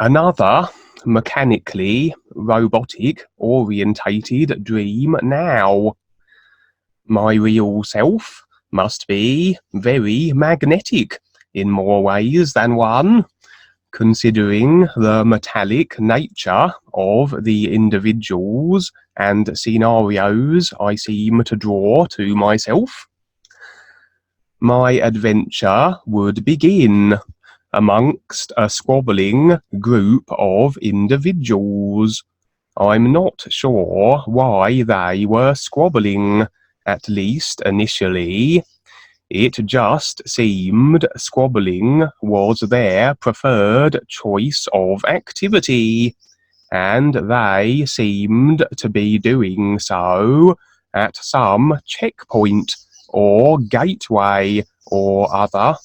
Another mechanically robotic orientated dream now. My real self must be very magnetic in more ways than one, considering the metallic nature of the individuals and scenarios I seem to draw to myself. My adventure would begin amongst a squabbling group of individuals. I'm not sure why they were squabbling, at least initially. It just seemed squabbling was their preferred choice of activity, and they seemed to be doing so at some checkpoint or gateway or other.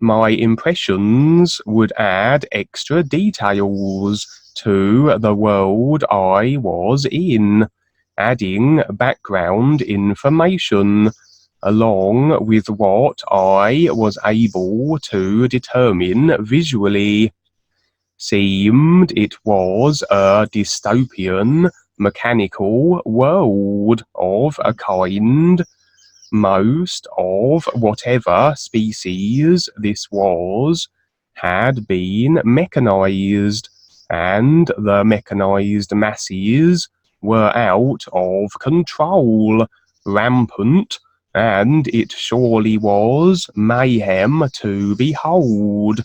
My impressions would add extra details to the world I was in, adding background information along with what I was able to determine visually. Seemed it was a dystopian, mechanical world of a kind. Most of whatever species this was had been mechanized, and the mechanized masses were out of control, rampant, and it surely was mayhem to behold.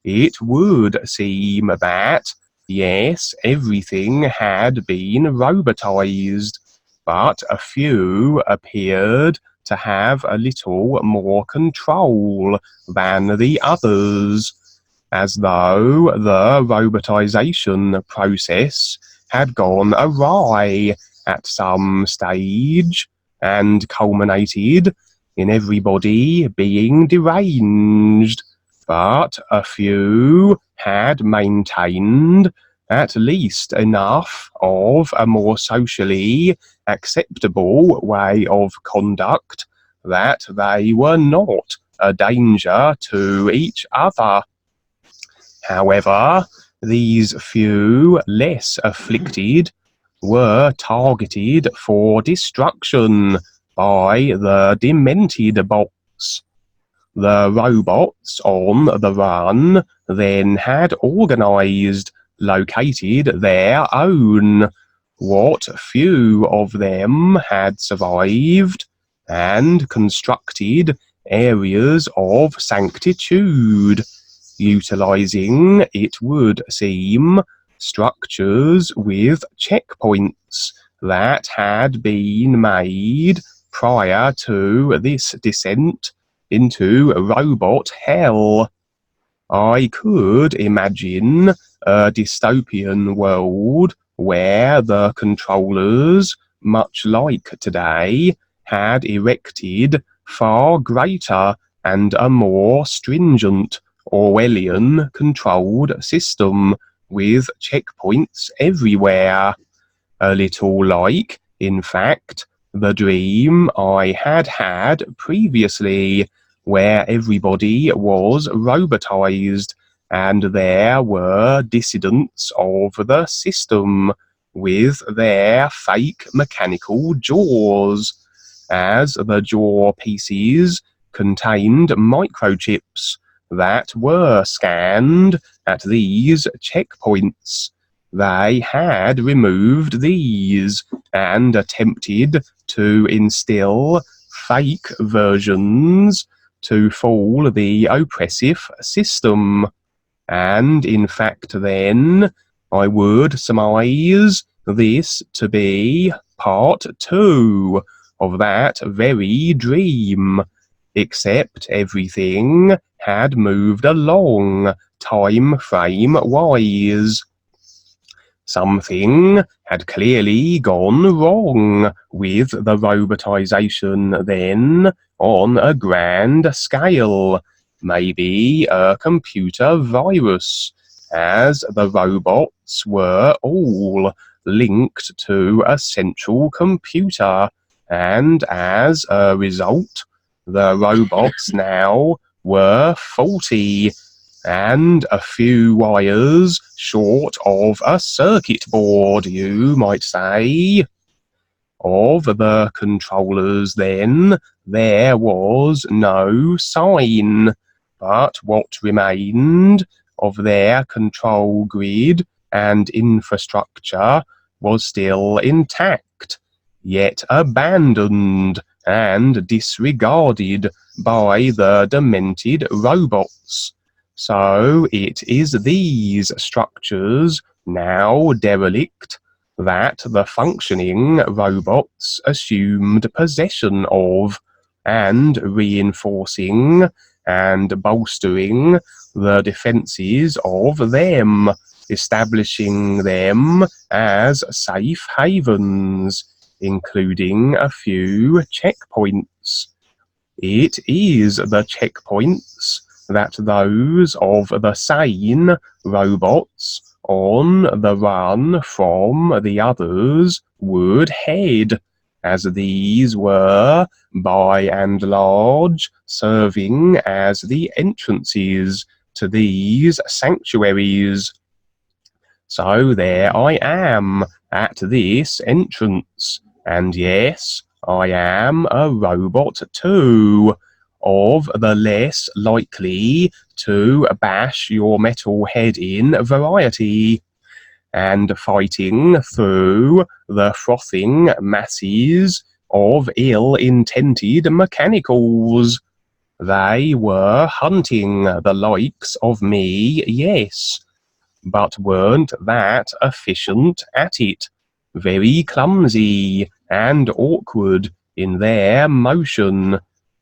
It would seem that, yes, everything had been robotized, but a few appeared to have a little more control than the others, as though the robotization process had gone awry at some stage and culminated in everybody being deranged, but a few had maintained at least enough of a more socially acceptable way of conduct that they were not a danger to each other. However, these few less afflicted were targeted for destruction by the demented bots. The robots on the run then had organized, located their own, what few of them had survived, and constructed areas of sanctitude, utilizing, it would seem, structures with checkpoints that had been made prior to this descent into robot hell. I could imagine a dystopian world where the controllers, much like today, had erected far greater and a more stringent Orwellian controlled system with checkpoints everywhere. A little like, in fact, the dream I had had previously, where everybody was robotized and there were dissidents of the system with their fake mechanical jaws, as the jaw pieces contained microchips that were scanned at these checkpoints. They had removed these and attempted to instill fake versions to fool the oppressive system. And in fact then, I would surmise this to be part 2 of that very dream, except everything had moved along time frame wise. Something had clearly gone wrong with the robotization then on a grand scale, maybe a computer virus, as the robots were all linked to a central computer, and as a result, the robots now were faulty, and a few wires short of a circuit board, you might say. Of the controllers, then, there was no sign, but what remained of their control grid and infrastructure was still intact, yet abandoned and disregarded by the demented robots. So it is these structures, now derelict, that the functioning robots assumed possession of, and reinforcing and bolstering the defences of them, establishing them as safe havens, including a few checkpoints. It is the checkpoints that those of the sane robots on the run from the others would head, as these were, by and large, serving as the entrances to these sanctuaries. So there I am, at this entrance, and yes, I am a robot too, of the less likely to bash your metal head in variety, and fighting through the frothing masses of ill-intended mechanicals. They were hunting the likes of me, yes, but weren't that efficient at it, very clumsy and awkward in their motion,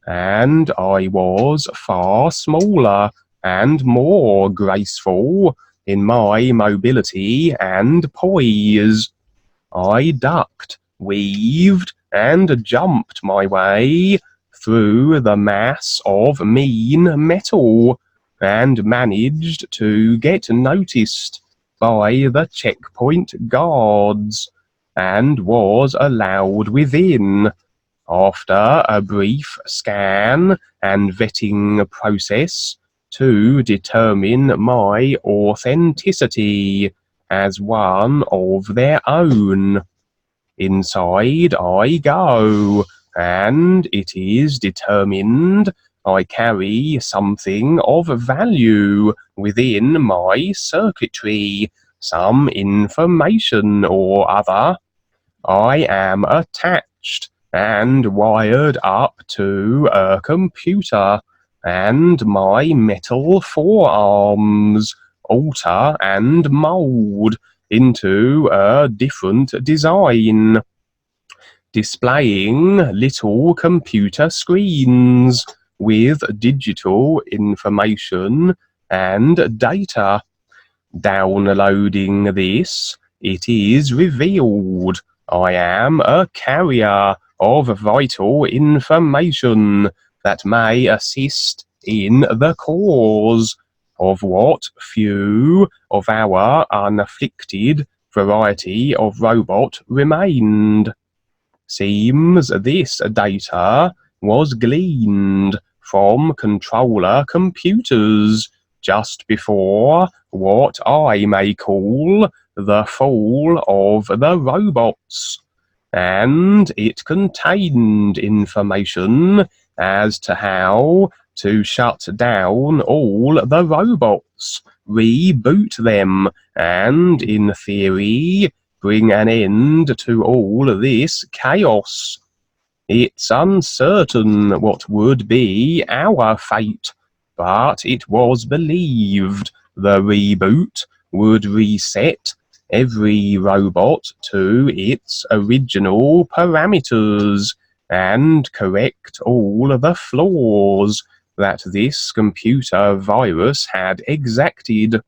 and I was far smaller and more graceful in my mobility and poise. I ducked, weaved, and jumped my way through the mass of mean metal, and managed to get noticed by the checkpoint guards, and was allowed within, after a brief scan and vetting process to determine my authenticity as one of their own. Inside I go, and it is determined I carry something of value within my circuitry, some information or other. I am attached and wired up to a computer, and my metal forearms alter and mould into a different design, displaying little computer screens with digital information and data. Downloading this, it is revealed I am a carrier of vital information that may assist in the cause of what few of our unafflicted variety of robot remained. Seems this data was gleaned from controller computers just before what I may call the fall of the robots, and it contained information as to how to shut down all the robots, reboot them, and, in theory, bring an end to all this chaos. It's uncertain what would be our fate, but it was believed the reboot would reset every robot to its original parameters and correct all the flaws that this computer virus had exacted.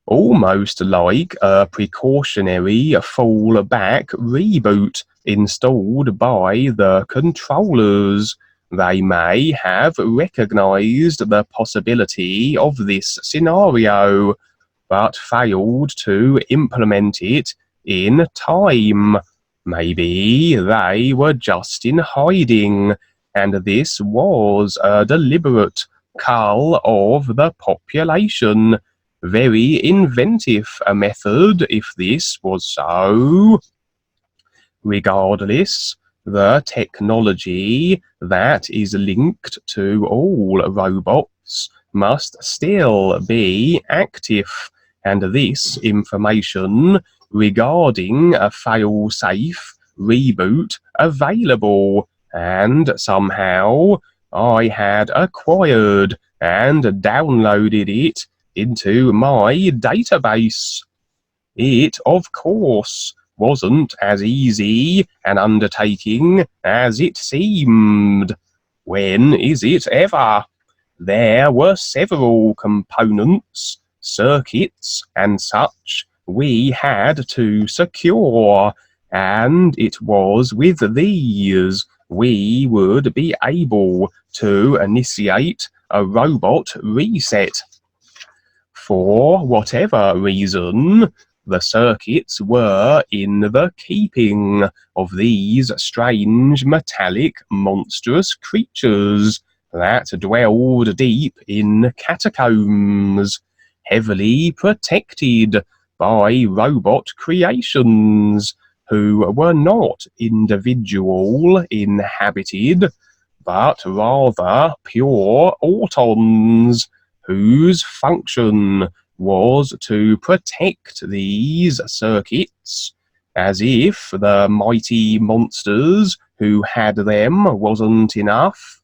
Almost like a precautionary fallback reboot installed by the controllers. They may have recognized the possibility of this scenario, but failed to implement it in time. Maybe they were just in hiding, and this was a deliberate cull of the population. Very inventive a method, if this was so. Regardless, the technology that is linked to all robots must still be active, and this information regarding a fail-safe reboot available, and somehow I had acquired and downloaded it into my database. It, of course, wasn't as easy an undertaking as it seemed. When is it ever? There were several components, circuits, and such we had to secure, and it was with these we would be able to initiate a robot reset. For whatever reason, the circuits were in the keeping of these strange metallic monstrous creatures that dwelled deep in catacombs, heavily protected by robot creations who were not individual inhabited, but rather pure autons, whose function was to protect these circuits, as if the mighty monsters who had them wasn't enough.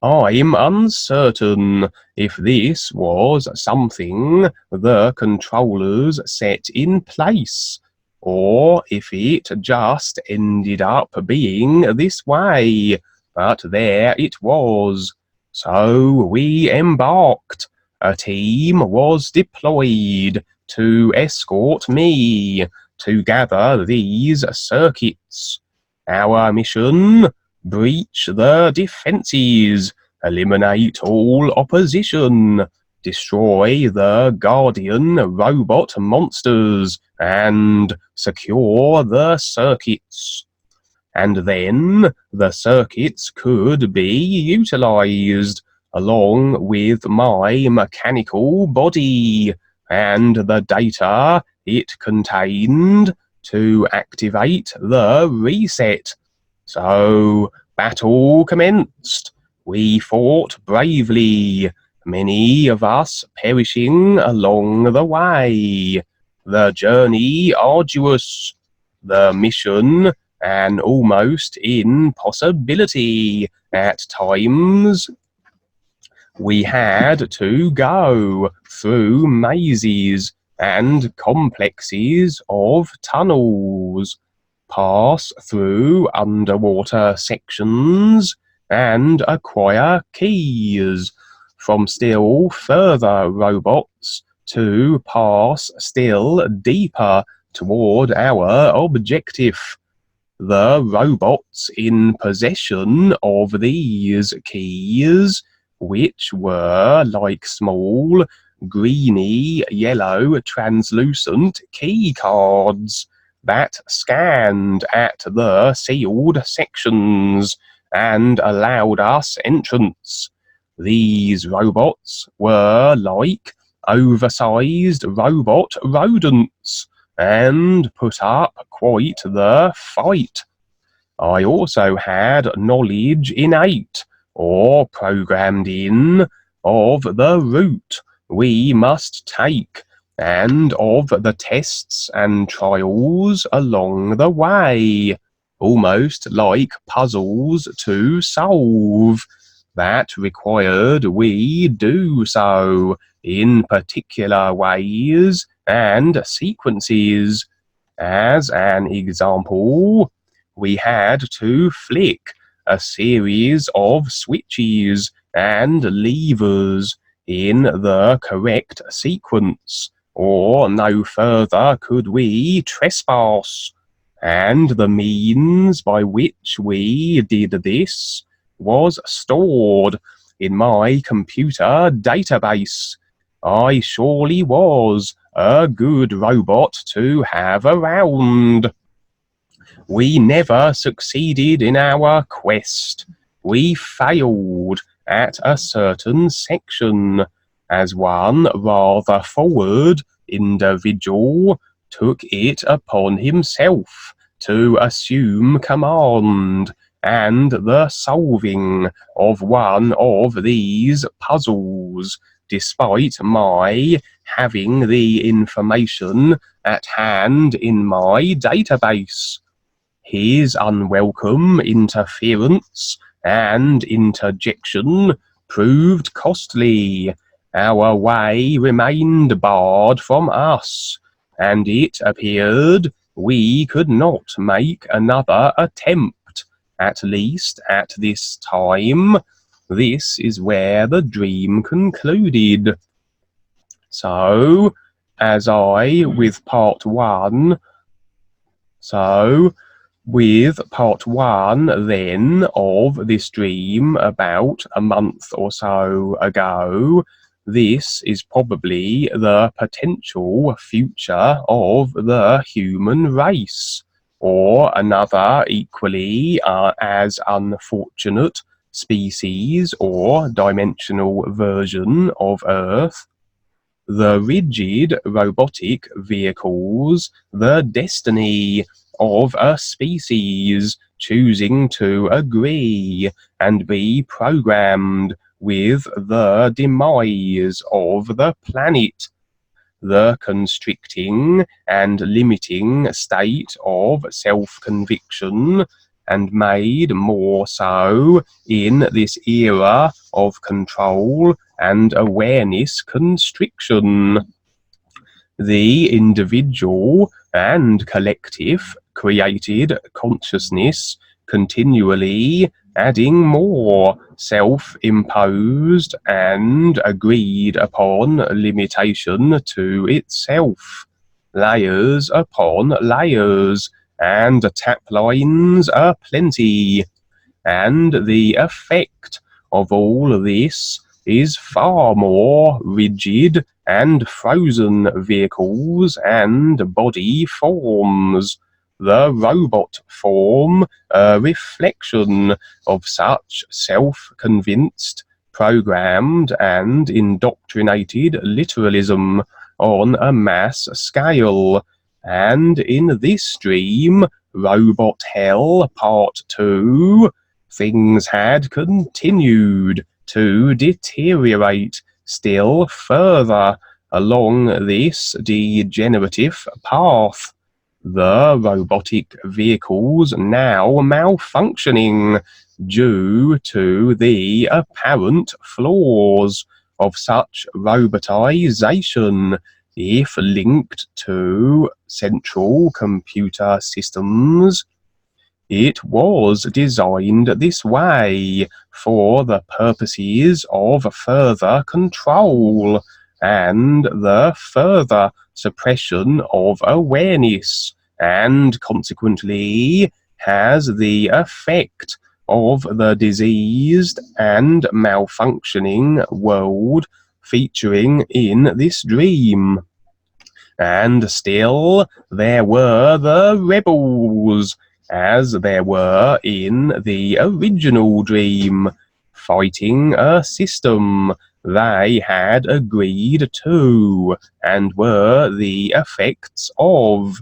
I'm uncertain if this was something the controllers set in place, or if it just ended up being this way, but there it was. So we embarked. A team was deployed to escort me to gather these circuits. Our mission: breach the defenses, eliminate all opposition, destroy the Guardian robot monsters, and secure the circuits. And then the circuits could be utilized along with my mechanical body and the data it contained to activate the reset. So battle commenced. We fought bravely, many of us perishing along the way. The journey arduous, the mission an almost impossibility at times. We had to go through mazes and complexes of tunnels, pass through underwater sections, and acquire keys from still further robots to pass still deeper toward our objective. The robots in possession of these keys, which were like small, greeny, yellow, translucent key cards that scanned at the sealed sections and allowed us entrance. These robots were like oversized robot rodents and put up quite the fight. I also had knowledge innate, or programmed in, of the route we must take, and of the tests and trials along the way, almost like puzzles to solve, that required we do so in particular ways and sequences. As an example, we had to flick a series of switches and levers in the correct sequence, or no further could we trespass. And the means by which we did this was stored in my computer database. I surely was a good robot to have around. We never succeeded in our quest. We failed, at a certain section, as one rather forward individual took it upon himself to assume command and the solving of one of these puzzles, despite my having the information at hand in my database. His unwelcome interference and interjection proved costly. Our way remained barred from us, and it appeared we could not make another attempt, at least at this time. This is where the dream concluded. So, with part one then of this dream about a month or so ago, this is probably the potential future of the human race, or another equally as unfortunate species or dimensional version of Earth. The rigid robotic vehicles, the destiny of a species choosing to agree and be programmed with the demise of the planet, the constricting and limiting state of self-conviction, and made more so in this era of control and awareness constriction. The individual and collective created consciousness continually adding more self-imposed and agreed upon limitation to itself, layers upon layers, and tap lines aplenty, and the effect of all this is far more rigid and frozen vehicles and body forms, the robot form a reflection of such self-convinced, programmed and indoctrinated literalism on a mass scale. And in this dream, Robot Hell Part 2, things had continued to deteriorate still further along this degenerative path. The robotic vehicles now malfunctioning due to the apparent flaws of such robotization if linked to central computer systems. It was designed this way for the purposes of further control and the further suppression of awareness, and consequently has the effect of the diseased and malfunctioning world featuring in this dream. And still there were the rebels, as there were in the original dream, fighting a system they had agreed to and were the effects of,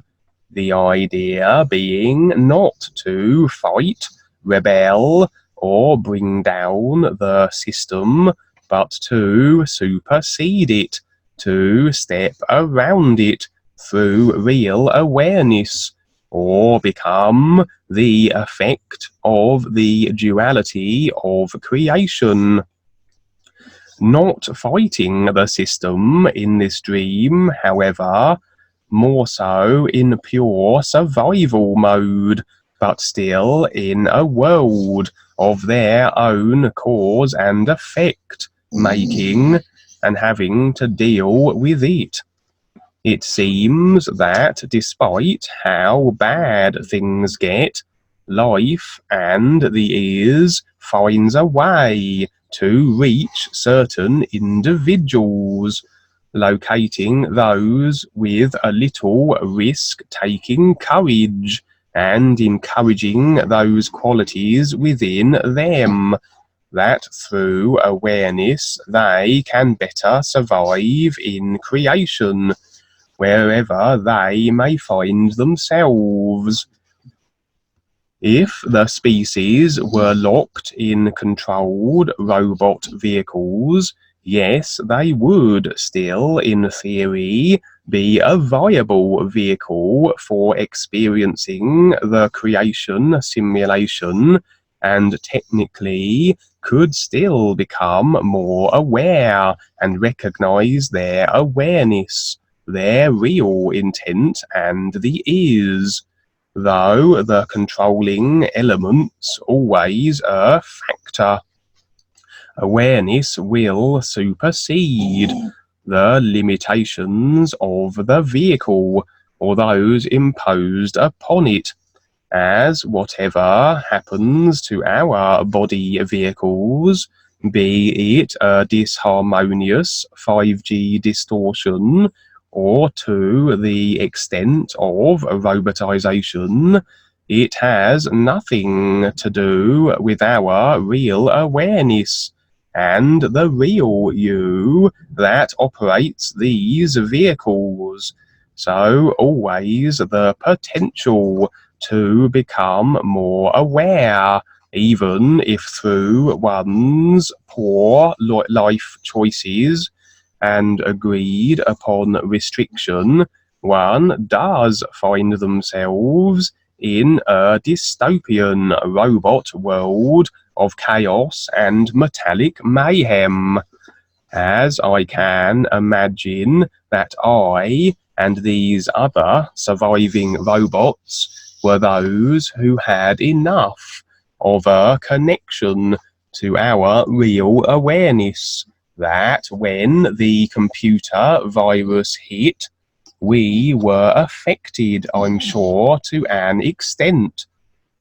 the idea being not to fight, rebel, or bring down the system, but to supersede it, to step around it through real awareness, or become the effect of the duality of creation. Not fighting the system in this dream, however, more so in pure survival mode, but still in a world of their own cause and effect making and having to deal with it. It seems that despite how bad things get, life and the ears finds a way to reach certain individuals, locating those with a little risk-taking courage and encouraging those qualities within them, that through awareness they can better survive in creation, wherever they may find themselves. If the species were locked in controlled robot vehicles, yes, they would still, in theory, be a viable vehicle for experiencing the creation simulation, and technically could still become more aware and recognize their awareness, their real intent, and the is, though the controlling element's always a factor. Awareness will supersede the limitations of the vehicle or those imposed upon it, as whatever happens to our body vehicles, be it a disharmonious 5G distortion or to the extent of robotization, it has nothing to do with our real awareness and the real you that operates these vehicles. So always the potential to become more aware, even if through one's poor life choices and agreed upon restriction, one does find themselves in a dystopian robot world of chaos and metallic mayhem, as I can imagine that I and these other surviving robots were those who had enough of a connection to our real awareness that when the computer virus hit, we were affected, I'm sure, to an extent,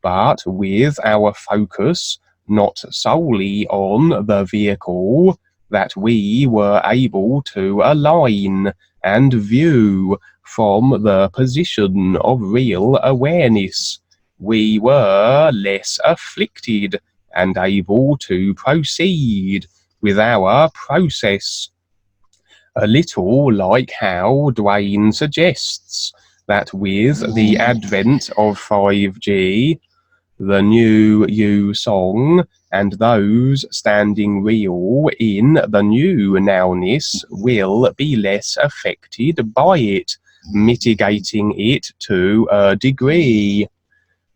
but with our focus not solely on the vehicle, that we were able to align and view from the position of real awareness. We were less afflicted and able to proceed with our process. A little like how Dwayne suggests that with the advent of 5G, the new you song, and those standing real in the new nowness will be less affected by it, mitigating it to a degree.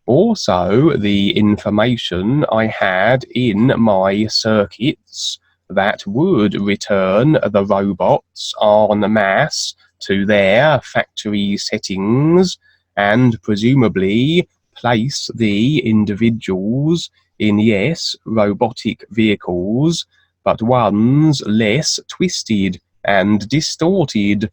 Also, the information I had in my circuits that would return the robots en masse to their factory settings and presumably place the individuals in, yes, robotic vehicles, but ones less twisted and distorted.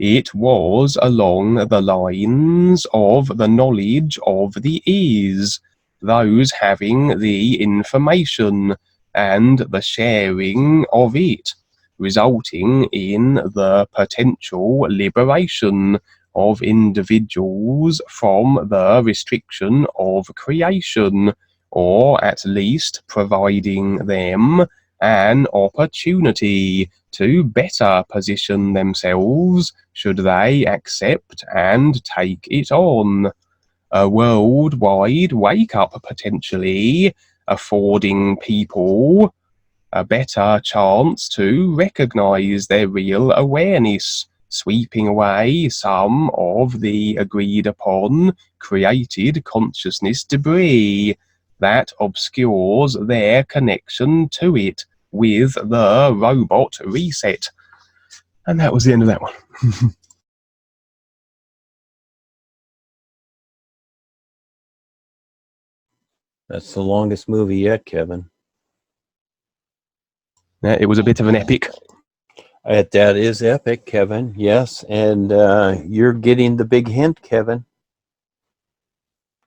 It was along the lines of the knowledge of the is, those having the information and the sharing of it, resulting in the potential liberation of individuals from the restriction of creation, or at least providing them an opportunity to better position themselves should they accept and take it on. A worldwide wake-up potentially, affording people a better chance to recognize their real awareness, sweeping away some of the agreed upon created consciousness debris that obscures their connection to it with the robot reset. And that was the end of that one. That's the longest movie yet, Kevin. Yeah, it was a bit of an epic. That is epic, Kevin. Yes, and you're getting the big hint, Kevin.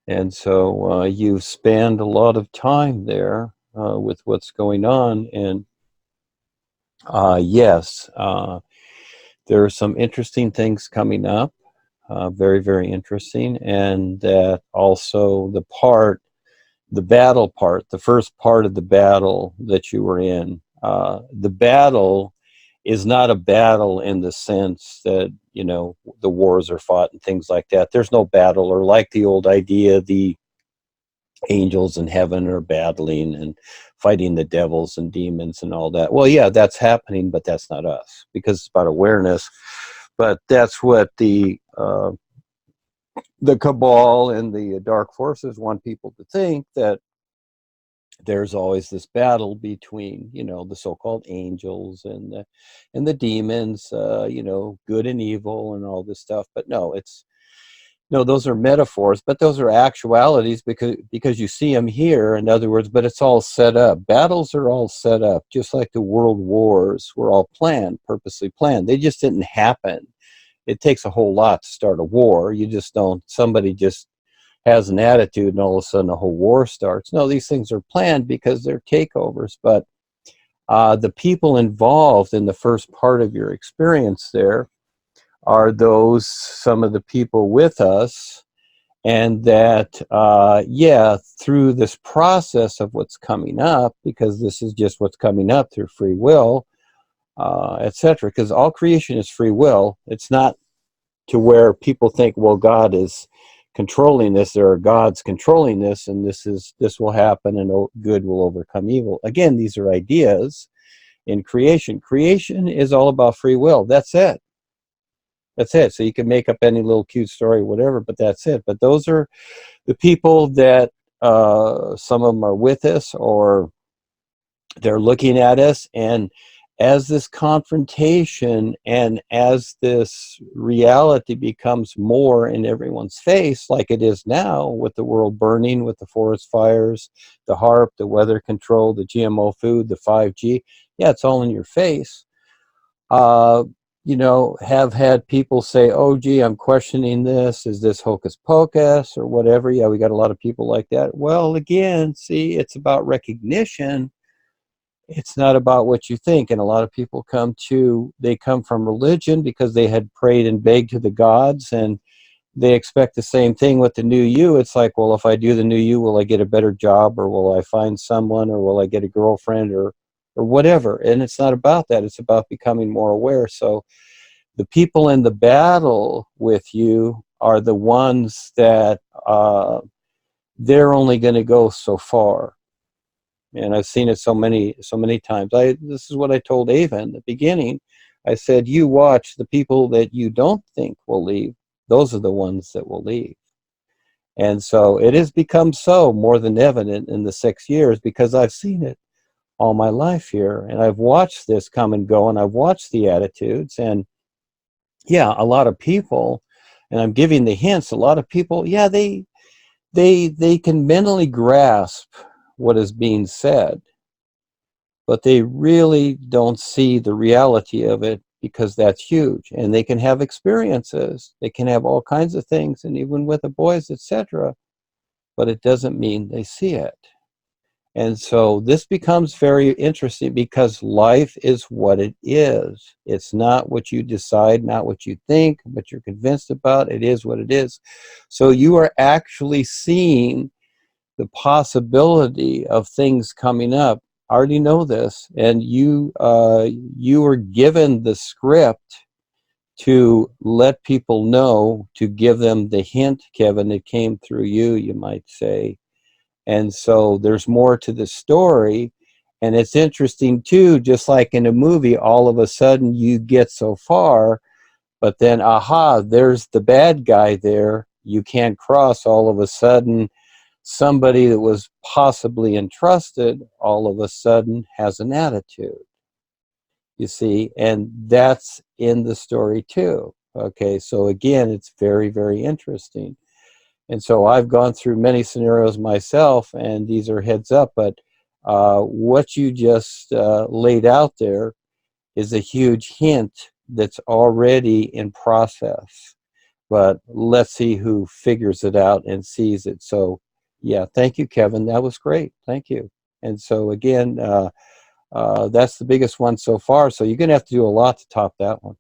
And so you've spent a lot of time there with what's going on. And yes, there are some interesting things coming up, very, very interesting. And that also the part the battle part, the first part of the battle that you were in. The battle is not a battle in the sense that, you know, the wars are fought and things like that. There's no battle, or like the old idea, the angels in heaven are battling and fighting the devils and demons and all that. Well, yeah, that's happening, but that's not us, because it's about awareness. But that's what the cabal and the dark forces want people to think, that there's always this battle between, you know, the so-called angels and the demons, you know, good and evil and all this stuff. But no, it's no, those are metaphors, but those are actualities, because you see them here, in other words. But it's all set up. Battles are all set up, just like the world wars were all planned, purposely planned. They just didn't happen. It takes a whole lot to start a war. You just don't, somebody just has an attitude and all of a sudden a whole war starts. No, these things are planned because they're takeovers. But the people involved in the first part of your experience there are those, some of the people with us, and that, yeah, through this process of what's coming up, because this is just what's coming up through free will, etc., because all creation is free will. It's not to where people think, well, God is controlling this, there are gods controlling this, and this will happen, and good will overcome evil. Again, these are ideas in creation. Creation is all about free will. That's it. That's it. So you can make up any little cute story, whatever, but that's it. But those are the people that, some of them are with us, or they're looking at us. And as this confrontation and as this reality becomes more in everyone's face, like it is now, with the world burning, with the forest fires, the HARP, the weather control, the GMO food, the 5G, yeah, it's all in your face. You know, have had people say, oh, gee, I'm questioning this. Is this hocus pocus or whatever? Yeah, we got a lot of people like that. Well, again, see, it's about recognition. It's not about what you think. And a lot of people they come from religion because they had prayed and begged to the gods, and they expect the same thing with the new you. It's like, well, if I do the new you, will I get a better job, or will I find someone, or will I get a girlfriend, or whatever? And it's not about that. It's about becoming more aware. So the people in the battle with you are the ones that, they're only going to go so far. And I've seen it so many times. This is what I told Ava in the beginning. I said, you watch, the people that you don't think will leave, those are the ones that will leave. And so it has become so more than evident in the 6 years, because I've seen it all my life here, and I've watched this come and go, and I've watched the attitudes. And yeah, a lot of people, and I'm giving the hints, a lot of people, yeah, they can mentally grasp what is being said, but they really don't see the reality of it, because that's huge. And they can have experiences, they can have all kinds of things, and even with the boys, etc., but it doesn't mean they see it. And so this becomes very interesting, because life is what it is. It's not what you decide, not what you think, what you're convinced about. It is what it is. So you are actually seeing the possibility of things coming up. I already know this, and you were given the script to let people know, to give them the hint, Kevin. It came through you, you might say. And so there's more to the story. And it's interesting too, just like in a movie, all of a sudden you get so far, but then, aha, there's the bad guy there. You can't cross. All of a sudden, somebody that was possibly entrusted all of a sudden has an attitude, you see, and that's in the story too. Okay, so again, it's very, very interesting. And so I've gone through many scenarios myself, and these are heads up, but what you just laid out there is a huge hint that's already in process. But let's see who figures it out and sees it. So yeah, thank you, Kevin. That was great. Thank you. And so again, that's the biggest one so far. So you're going to have to do a lot to top that one.